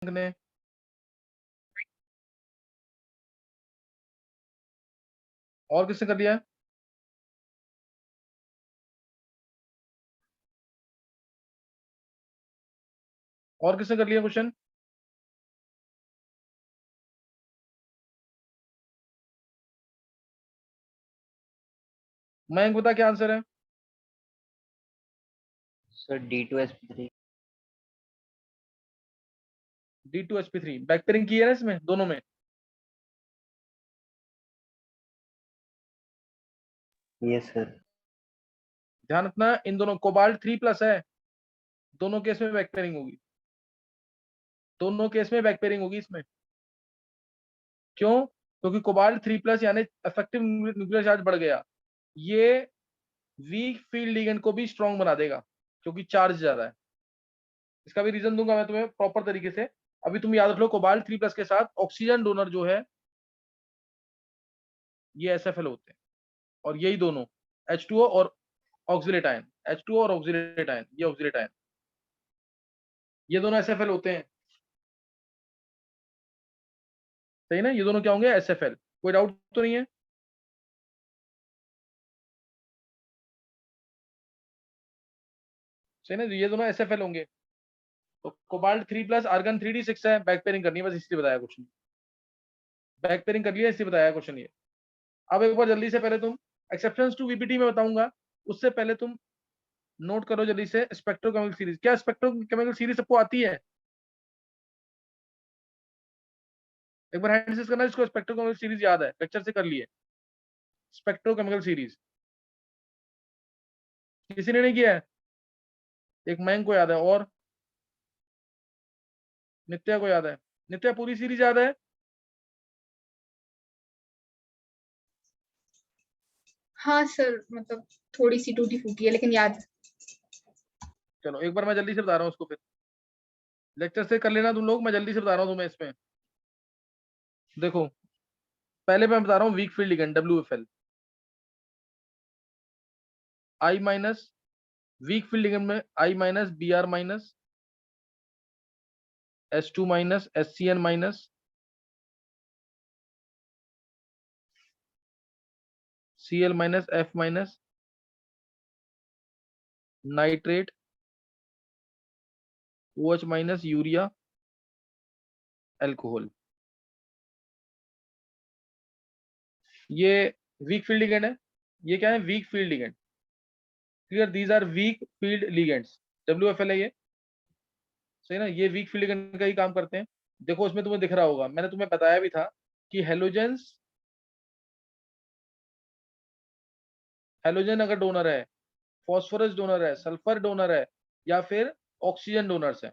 ने और किसने कर लिया है? और किसने कर लिया क्वेश्चन? मैं बता क्या आंसर है? Sir D2sp3। D2sp3 back pairing की है ना इसमें दोनों में? Yes sir. ध्यान रखना इन दोनों कोबाल्ट 3+ है, दोनों केस में बैक पेयरिंग होगी, दोनों केस में बैक पेयरिंग होगी इसमें। क्यों? क्योंकि कोबाल्ट 3+ यानी इफेक्टिव न्यूक्लियर चार्ज बढ़ गया, ये वीक फील्ड लिगेंड को भी स्ट्रॉन्ग बना देगा क्योंकि चार्ज ज्यादा है। इसका भी रीजन दूंगा मैं तुम्हें प्रॉपर तरीके से। अभी तुम याद रख लो कोबाल्ट 3+ के साथ ऑक्सीजन डोनर जो है ये SFL होते हैं, और यही दोनों H2O और ऑक्सिलेट आयन, H2O और ऑक्सिलेट आयन, ये ऑक्सिलेट आयन, ये दोनों SFL होते हैं। सही ना, ये दोनों क्या होंगे? SFL। कोई डाउट तो नहीं है? सही ना, ये दोनों SFL होंगे। तो कोबाल्ट 3+ आर्गन 3D6 है, बैक पेयरिंग करनी है बस, इसलिए बताया क्वेश्चन। बैक पेयरिंग कर लिया इसलिए बताया क्वेश्चन ये। अब एक बार जल्दी से पहले तुम एक्सेप्शंस टू VPT में बताऊंगा, उससे पहले तुम नोट करो जल्दी से स्पेक्ट्रोकेमिकल सीरीज। क्या स्पेक्ट्रोकेमिकल सीरीज सबको आती है? एक बार हैंड रेज़ करना जिसको स्पेक्ट्रोकेमिकल सीरीज याद है, लेक्चर से कर लिए। स्पेक्ट्रोकेमिकल सीरीज किसी ने नहीं किया है? एक मैंग को याद है, और नित्या को याद है? नित्या पूरी सीरीज याद है? हाँ सर, मतलब थोड़ी सी टूटी फूटी है लेकिन याद है। चलो एक बार मैं जल्दी से बता रहा हूँ उसको, फिर लेक्चर से कर लेना तुम लोग, मैं जल्दी से बता रहा हूँ तुम्हें इसमें। देखो पहले मैं बता रहा हूँ weak field ligand WFL। I minus weak field ligand में I minus Br minus H2 minus SCN minus Cl minus F minus nitrate OH minus urea alcohol. ये वीक फील्ड लिगेंड है। ये क्या है? Weak field ligand. Clear? These are weak field ligands. WFL है ये। सही ना, ये वीक फील्ड लिगेंड का ही काम करते हैं। देखो इसमें तुम्हें दिख रहा होगा, मैंने तुम्हें बताया भी था कि हेलोजेंस, हेलोजन अगर डोनर है, फॉस्फोरस डोनर है, सल्फर डोनर है, या फिर ऑक्सीजन डोनर्स है,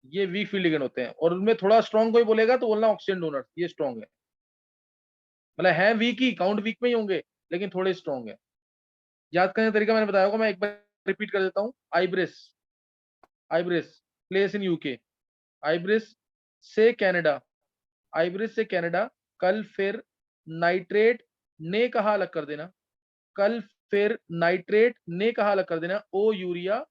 ये वीक फील्ड लिगेंड होते हैं। और उनमें थोड़ा स्ट्रॉन्ग कोई बोलेगा तो बोलना ऑक्सीजन डोनर, ये स्ट्रॉन्ग है। मतलब है वीक ही, काउंट वीक में ही होंगे, लेकिन थोड़े स्ट्रॉन्ग है। याद करने का तरीका मैंने बताया होगा, मैं एक बार रिपीट कर देता हूँ। आइब्रिस, आइब्रिस प्लेस इन यूके, आइब्रिस से कनाडा, आइब्रिस से कनाडा। कल फिर नाइट्रेट ने कहा अलग कर देना, कल फिर नाइट्रेट ने कहा अलग कर देना, ओ यूरिया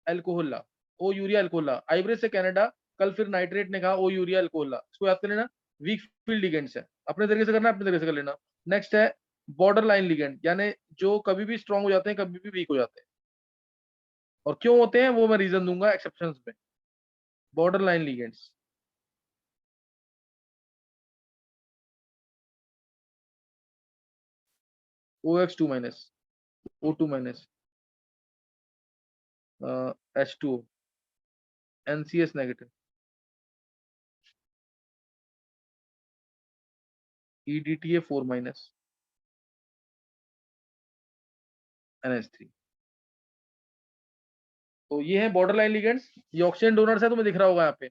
एल्कोहला, ओ यूरिया एल्कोहला। आइब्रिस से कनाडा, कल फिर नाइट्रेट ने कहा ओ यूरिया एल्कोहला। इसको याद कर लेना। वीक फील्ड लिगेंड्स है, अपने तरीके से करना, अपने तरीके से कर लेना। नेक्स्ट है बॉर्डर लाइन लिगेंड, यानी जो कभी भी स्ट्रॉन्ग हो जाते हैं, कभी भी वीक हो जाते हैं। और क्यों होते हैं वो मैं रीजन दूंगा एक्सेप्शंस में। Border line ligands, OX2 minus, O2 minus, H2O, NCS negative, EDTA4 minus, NH3। तो ये है बॉर्डर लाइन लिगेंड्स। ये ऑक्सीजन डोनर्स है, तुम्हें दिख रहा होगा यहाँ पे,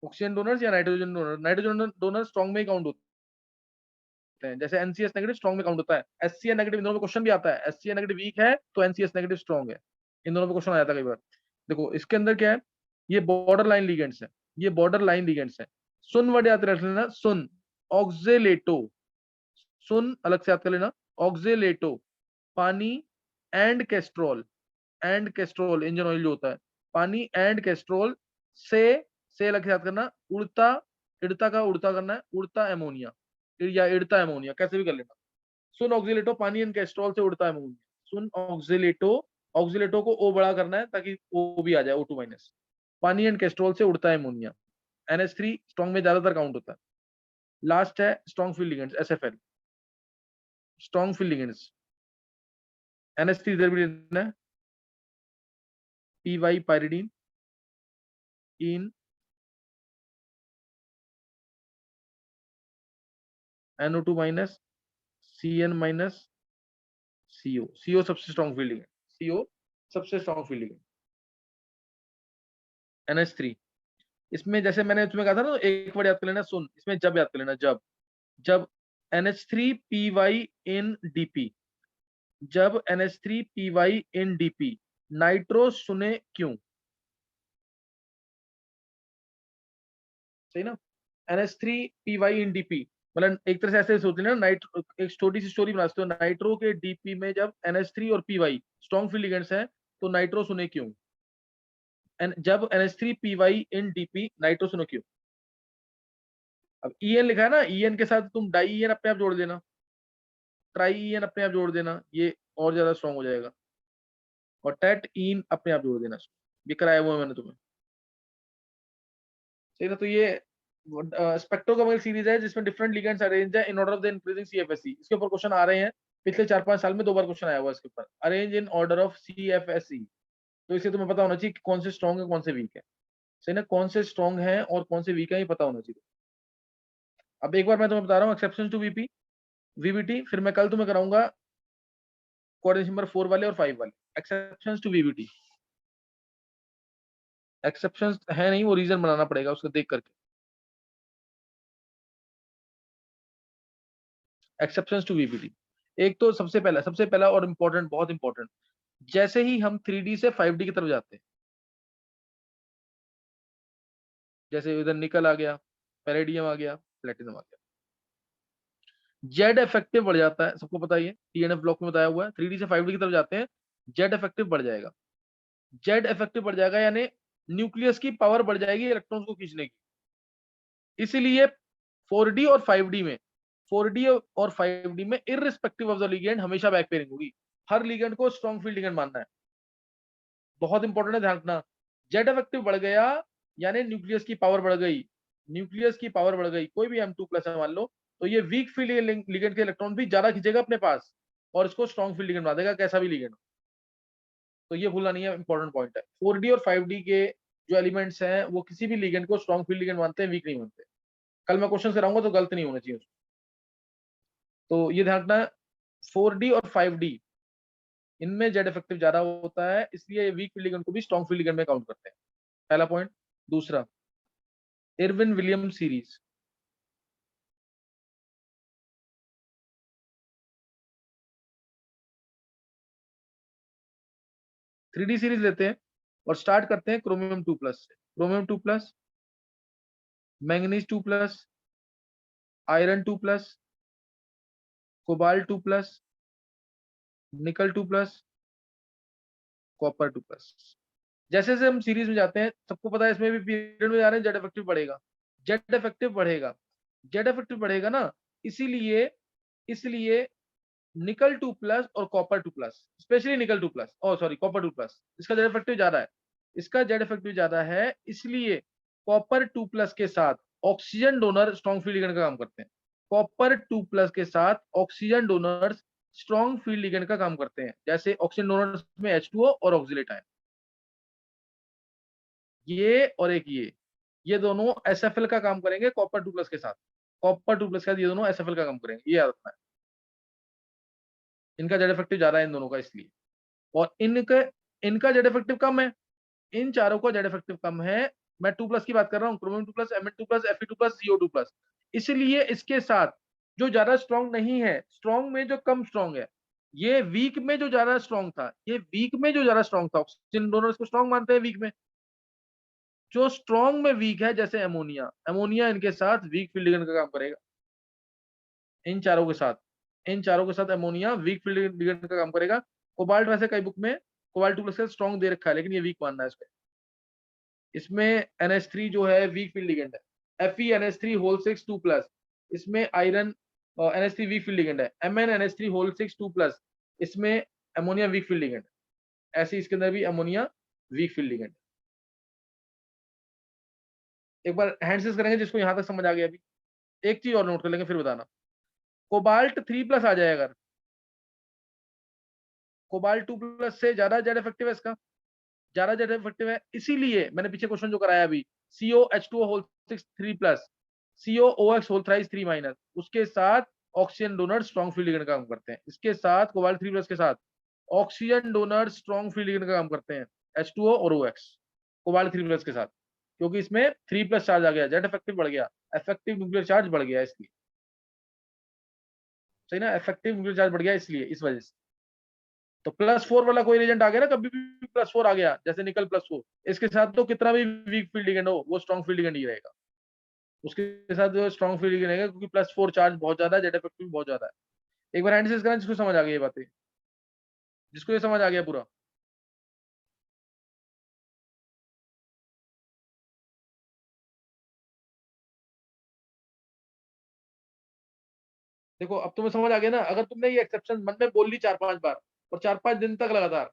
ऑक्सीजन डोनर्स या nitrogen donor. Nitrogen donor strong में काउंट होते हैं, जैसे NCS नेगेटिव स्ट्रॉन्ग में काउंट होता है। SCN नेगेटिव, इन दोनों में क्वेश्चन भी आता है। SCN नेगेटिव वीक है तो NCS नेगेटिव स्ट्रॉन्ग है, इन दोनों में क्वेश्चन आ जाता है कई बार। देखो इसके अंदर क्या है, ये बॉर्डर लाइन लिगेंड्स है, ये बॉर्डर लाइन लिगेंड्स है। सुन वर्ड याद रख लेना, सुन, ऑक्जेलेटो, सुन अलग से याद कर लेना, ऑक्जेलेटो, पानी, and Castrol, and Castrol engine oil जो होता है, पानी एंड कैस्ट्रोल से अलग से याद करना, उड़ता, इड़ता का उड़ता करना है, उड़ता एमोनिया या इड़ता एमोनिया, कैसे भी कर लेना। सुन ऑक्सिलेटो, पानी एंड कैस्ट्रोल से उड़ता एमोनिया। सुन ऑक्सिलेटो, ऑक्सिलेटो को ओ बड़ा करना है ताकि ओ भी आ जाए, O2 माइनस। पानी एंड कैस्ट्रोल से उड़ता एमोनिया। NH3 स्ट्रॉन्ग में ज्यादातर काउंट होता है। लास्ट है strong field ligands, SFL, strong field ligands. NH3 इधर भी लिखना है, PY पायरिडीन इन NO2 minus, CN minus, CO सबसे स्ट्रॉन्ग फील्ड लिगेंड, CO सबसे स्ट्रॉन्ग फील्ड लिगेंड। NH3 इसमें जैसे मैंने तुम्हें कहा था ना, एक वर्ड याद कर लेना, सुन, इसमें जब याद कर लेना, जब NH3PY इन DP, जब NH3PY इन DP, नाइट्रो सुने क्यों, सही ना। NH3PY इन DP मतलब एक तरह से ऐसे सोच लेना, नाइट्रो, एक छोटी सी स्टोरी बना सकते हो, नाइट्रो के DP में जब NH3 और PY स्ट्रॉन्ग फील्ड लिगेंड्स हैं तो नाइट्रो सुने क्यों, जब NH3PY इन DP नाइट्रो सुनो क्यों। अब EN लिखा है ना, EN के साथ तुम डाई EN अपने आप जोड़ देना, ट्राई EN अपने आप जोड़ देना, ये और ज्यादा स्ट्रॉन्ग हो जाएगा, और टेट इन अपने आप जोड़ देना, ये कराया हुआ है मैंने तुम्हें, सही ना। तो ये स्पेक्ट्रोकेमिकल सीरीज है जिसमें डिफरेंट लिगेंड्स अरेंज है in order of the increasing CFSE। इसके ऊपर क्वेश्चन आ रहे हैं, पिछले 4-5 साल में 2 बार क्वेश्चन आया हुआ है इसके ऊपर, arrange in order of CFSE। तो इसे तुम्हें पता होना चाहिए कि कौन से स्ट्रॉन्ग है कौन से वीक है, सही ना, कौन से स्ट्रॉन्ग है और कौन से वीक है ये पता होना चाहिए। अब एक बार मैं तुम्हें बता रहा हूँ एक्सेप्शन टू VBT, फिर मैं कल तुम्हें कराऊंगा कोऑर्डिनेशन नंबर 4 वाले और 5 वाले एक्सेप्शंस टू VBT। एक्सेप्शंस है नहीं, वो रीजन बनाना पड़ेगा उसको देख करके। एक्सेप्शंस टू VBT, एक तो सबसे पहला और इम्पोर्टेंट, बहुत इंपॉर्टेंट, जैसे ही हम 3D से 5D की तरफ जाते हैं, जैसे इधर निकल आ गया, पैलेडियम आ गया, प्लेटिनम आ गया, जेड इफेक्टिव बढ़ जाता है, सबको पता ही है, TNF ब्लॉक में बताया हुआ है। 3D से 5D की तरफ जाते हैं, जेड इफेक्टिव बढ़ जाएगा। जेड इफेक्टिव बढ़ जाएगा यानी न्यूक्लियस की पावर बढ़ जाएगी इलेक्ट्रॉन्स को खींचने की। इसीलिए 4D और 5D में, 4D और 5D में इररिस्पेक्टिव ऑफ द लिगेंड हमेशा बैक पेयरिंग होगी। हर लिगेंड को स्ट्रॉन्ग फील्ड लिगेंड मानना है, बहुत इंपॉर्टेंट है, ध्यान रखना। जेड इफेक्टिव बढ़ गया यानी न्यूक्लियस की पावर बढ़ गई, न्यूक्लियस की पावर बढ़ गई, कोई भी M2+ है मान लो, तो ये वीक फील्ड लिगेंड के इलेक्ट्रॉन भी ज्यादा खींचेगा अपने पास और इसको स्ट्रॉन्ग फील्ड लिगेंड बना देगा, कैसा भी लिगेंड। तो ये भूलना नहीं है, इंपॉर्टेंट पॉइंट है। 4D और 5D के जो एलिमेंट्स हैं वो किसी भी लिगेंड को स्ट्रॉन्ग फील्ड लिगेंड मानते हैं, वीक नहीं मानते। कल मैं क्वेश्चन कराऊंगा तो गलत नहीं होना चाहिए उसको। तो ये ध्यान रखना, 4D और 5D इनमें जेड इफेक्टिव ज्यादा होता है, इसलिए वीक फील्ड लिगेंड को भी स्ट्रॉन्ग फील्ड लिगेंड में काउंट करते हैं, पहला पॉइंट। दूसरा, Irwin Williams series, three D series लेते हैं और स्टार्ट करते हैं क्रोमियम 2+ से। क्रोमियम 2+, मैंगनीज 2+, आयरन 2+, कोबाल्ट 2+, निकल 2+, कॉपर 2+। जैसे जैसे हम सीरीज में जाते हैं, सबको पता है इसमें भी पीरियड में जा रहे हैं, जेड इफेक्टिव बढ़ेगा, जेड इफेक्टिव बढ़ेगा, जेड इफेक्टिव बढ़ेगा ना, इसीलिए इसलिए निकल 2+ और कॉपर 2+, स्पेशली निकल 2+, ओ सॉरी कॉपर 2+, इसका जेड इफेक्टिव ज्यादा है, इसका जेड इफेक्टिव ज्यादा है, इसलिए कॉपर 2+ के साथ oxygen donor strong field ligand का काम करते हैं। कॉपर 2+ के साथ oxygen donor strong field ligand का काम करते हैं, जैसे ऑक्सीजन डोनर में H2O और ऑक्सीलेट आयन, ये और एक ये दोनों SFL का काम करेंगे कॉपर 2+ के साथ, कॉपर 2+ के साथ ये दोनों SFL का काम करेंगे, ये याद रखना है। इनका जेड इफेक्टिव ज्यादा है इन दोनों का इसलिए, और इनका जेड इफेक्टिव कम है, इन चारों का जेड इफेक्टिव कम है। मैं 2+ की बात कर रहा हूँ, क्रोमियम 2+, Mn2+, Fe2+, CO2+, इसलिए इसके साथ जो ज्यादा स्ट्रॉन्ग नहीं है, स्ट्रॉन्ग में जो कम स्ट्रॉन्ग है, ये वीक में जो ज्यादा स्ट्रॉन्ग था, ये वीक में जो ज्यादा स्ट्रॉन्ग था, ऑक्सीजन डोनर इसको स्ट्रॉन्ग मानते हैं वीक में, जो स्ट्रॉन्ग में वीक है जैसे अमोनिया, अमोनिया इनके साथ वीक फील्ड लिगेंड का काम करेगा। इन चारों के साथ, इन चारों के साथ अमोनिया वीक फील्ड लिगेंड का काम करेगा। कोबाल्ट वैसे कई बुक में कोबाल्ट 2+ स्ट्रॉन्ग दे रखा है, लेकिन ये वीक मानना है इसको। इसमें NH3 जो है वीक फील्ड लिगेंड है। FeNH3 होल 6 2+, इसमें iron NH3 week field ligand है। MnNH3 होल 6 2+, इसमें अमोनिया वीक फील्ड लिगेंड है। ऐसे इसके अंदर भी अमोनिया वीक फील्ड लिगेंड है। एक बार हैंडसेस करेंगे जिसको यहां तक समझ आ गया। अभी एक चीज और नोट कर लेंगे फिर बताना। कोबाल्ट 3+ आ जाए अगर, कोबाल्ट 2+ से ज्यादा जेड इफेक्टिव है इसका, ज्यादा जेड इफेक्टिव है। इसीलिए मैंने पीछे क्वेश्चन जो कराया अभी, COH2 whole 6 3+, COOX whole thrice 3-, उसके साथ oxygen donor strong field ligand का काम करते हैं। इसके साथ कोबाल्ट 3+ के साथ oxygen donor strong field ligand का काम करते हैं, H2O और OX कोबाल्ट 3+ के साथ, क्योंकि इसमें 3+ चार्ज आ गया, जेड इफेक्टिव बढ़ गया, इफेक्टिव न्यूक्लियर चार्ज बढ़ गया इसलिए। सही ना, इफेक्टिव न्यूक्लियर चार्ज बढ़ गया इसलिए, इस वजह से। तो +4 वाला कोई रिएजेंट आ गया ना, कभी भी +4 आ गया, जैसे निकल +4, इसके साथ तो कितना भी वीक फील्ड लिगेंड हो वो स्ट्रॉन्ग फील्ड लिगेंड ही रहेगा। उसके साथ जो स्ट्रॉन्ग फील्ड लिगेंड रहेगा, क्योंकि +4 चार्ज बहुत ज्यादा है, जेड इफेक्टिव बहुत ज्यादा है। एक बार एनालिसिस करना जिसको समझ आ गई ये बातें, जिसको ये समझ आ गया पूरा। देखो अब तुम्हें समझ आ गया ना। अगर तुमने ये एक्सेप्शन मन में बोल ली 4-5 बार और 4-5 दिन तक लगातार,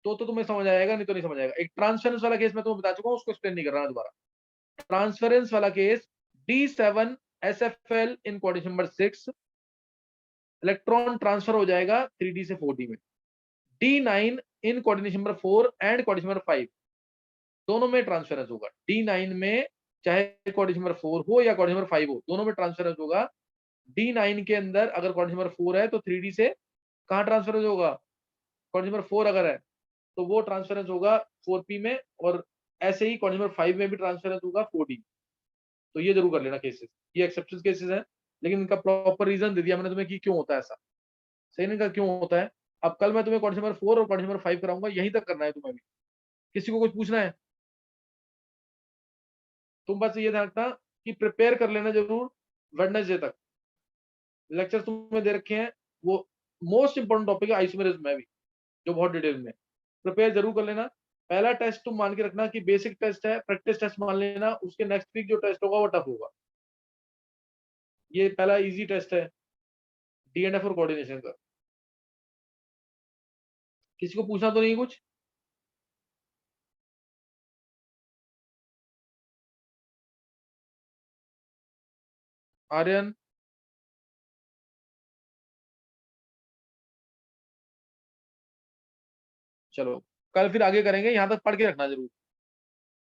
तो तुम्हें समझ आएगा, नहीं तो नहीं समझ आएगा। एक ट्रांसफरेंस वाला केस मैं तुम्हें बता चुका हूँ, उसको एक्सप्लेन नहीं कर रहा दोबारा। ट्रांसफरेंस वाला case, D7SFL in coordination number 6, electron transfer हो जाएगा 3D से 4D में। D9 in coordination number 4 and coordination number 5, दोनों में ट्रांसफरेंस होगा। D9 में चाहे कोऑर्डिनेशन नंबर 4 हो या कोऑर्डिनेशन नंबर 5 हो, दोनों में ट्रांसफरेंस होगा। D9 के अंदर अगर कोऑर्डिनेशन नंबर 4 है तो 3D से कहाँ ट्रांसफरेंस होगा, कोऑर्डिनेशन नंबर 4 अगर है तो वो ट्रांसफरेंस होगा 4P में, और ऐसे ही कोऑर्डिनेशन नंबर 5 में भी ट्रांसफरेंस होगा 4D। तो ये जरूर कर लेना केसेस, ये एक्सेप्शन केसेस हैं, लेकिन इनका प्रॉपर रीजन दे दिया मैंने तुम्हें कि क्यों होता है ऐसा। सही नहीं, का क्यों होता है। अब कल मैं तुम्हें कोऑर्डिनेशन नंबर 4 और कोऑर्डिनेशन नंबर 5 कराऊंगा, यहीं तक करना है तुम्हें भी। किसी को कुछ पूछना है, तुम बस ये ध्यान रखना कि प्रिपेयर कर लेना जरूर। वेडनेसडे तक लेक्चर तुम्हें दे रखे हैं, वो मोस्ट इंपोर्टेंट टॉपिक है आइसोमेरिज्म में भी, जो बहुत डिटेल में। प्रिपेयर जरूर कर लेना। पहला टेस्ट तुम मान के रखना कि बेसिक टेस्ट है, प्रैक्टिस टेस्ट मान लेना, उसके नेक्स्ट वीक जो टेस्ट होगा वो टफ होगा। ये पहला इजी टेस्ट है DNF और कोऑर्डिनेशन का। किसी को पूछना तो नहीं कुछ। आर्यन, चलो कल फिर आगे करेंगे, यहां तक पढ़ के रखना जरूर।